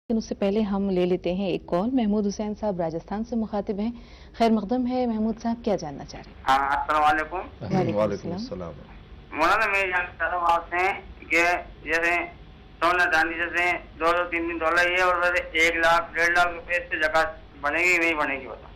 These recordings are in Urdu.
لیکن اس سے پہلے ہم لے لیتے ہیں ایک کال. محمود حسین صاحب راجستھان سے مخاطب ہیں. خیر مقدم ہے محمود صاحب, کیا جاننا چاہ رہے ہیں؟ السلام علیکم. وعلیکم السلام. مولانا میں یہ جاننا چاہ رہا ہوں آپ سے کہ جیسے سونا چاندی جیسے 2-3 ڈالر ہے اور ویسے 1 لاکھ 1.5 لاکھ روپے اس سے زکات بنے گی نہیں بنے گی بتا.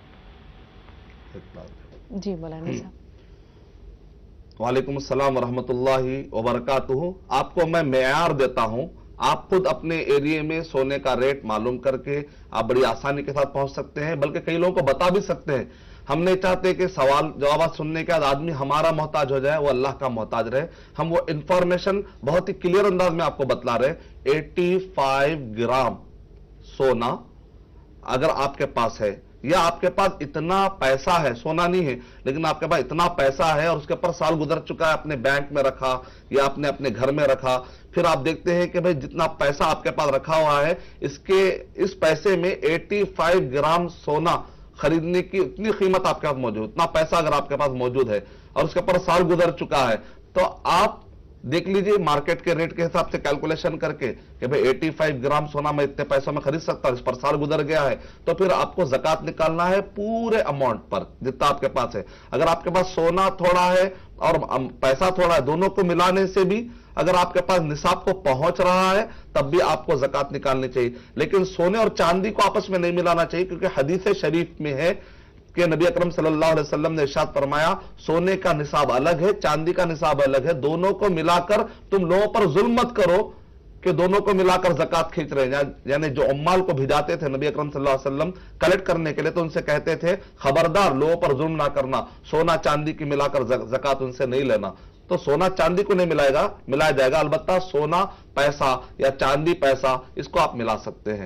جی مولانا صاحب. وعلیکم السلام ورحمۃ اللہ وبرکاتہ. آپ کو میں معیار دیتا ہوں, آپ خود اپنے ایریے میں سونے کا ریٹ معلوم کر کے آپ بڑی آسانی کے ساتھ پہنچ سکتے ہیں, بلکہ کئی لوگوں کو بتا بھی سکتے ہیں. ہم نہیں چاہتے کہ سوال جوابات سننے کے بعد آدمی ہمارا محتاج ہو جائے, وہ اللہ کا محتاج رہے. ہم وہ انفارمیشن بہت ہی کلیئر انداز میں آپ کو بتلا رہے. 85 گرام سونا اگر آپ کے پاس ہے, یا آپ کے پاس اتنا پیسہ ہے, سونا نہیں ہے لیکن آپ کے پاس اتنا پیسہ ہے اور اس کے اوپر سال گزر چکا ہے, اپنے بینک میں رکھا یا آپ نے اپنے گھر میں رکھا, پھر آپ دیکھتے ہیں کہ بھئی جتنا پیسہ آپ کے پاس رکھا ہوا ہے اس پیسے میں 85 گرام سونا خریدنے کی اتنی قیمت آپ کے پاس موجود, اتنا پیسہ اگر آپ کے پاس موجود ہے اور اس کے اوپر سال گزر چکا ہے, تو آپ دیکھ لیجئے مارکیٹ کے ریٹ کے حساب سے کیلکولیشن کر کے کہ بھئی 85 گرام سونا میں اتنے پیسوں میں خرید سکتا ہوں, اس پر سال گزر گیا ہے, تو پھر آپ کو زکات نکالنا ہے پورے اماؤنٹ پر جتنا آپ کے پاس ہے. اگر آپ کے پاس سونا تھوڑا ہے اور پیسہ تھوڑا ہے, دونوں کو ملانے سے بھی اگر آپ کے پاس نصاب کو پہنچ رہا ہے تب بھی آپ کو زکات نکالنی چاہیے. لیکن سونے اور چاندی کو آپس میں نہیں ملانا چاہیے, کیونکہ حدیث شریف میں ہے کہ نبی اکرم صلی اللہ علیہ وسلم نے ارشاد فرمایا سونے کا نصاب الگ ہے, چاندی کا نصاب الگ ہے, دونوں کو ملا کر تم لوگوں پر ظلم مت کرو کہ دونوں کو ملا کر زکات کھینچ رہے ہیں. یعنی جو عمال کو بھیجاتے تھے نبی اکرم صلی اللہ علیہ وسلم کلیکٹ کرنے کے لیے, تو ان سے کہتے تھے خبردار لوگوں پر ظلم نہ کرنا, سونا چاندی کی ملا کر زکات ان سے نہیں لینا. تو سونا چاندی کو نہیں ملایا جائے گا, البتہ سونا پیسہ یا چاندی پیسہ اس کو آپ ملا سکتے ہیں.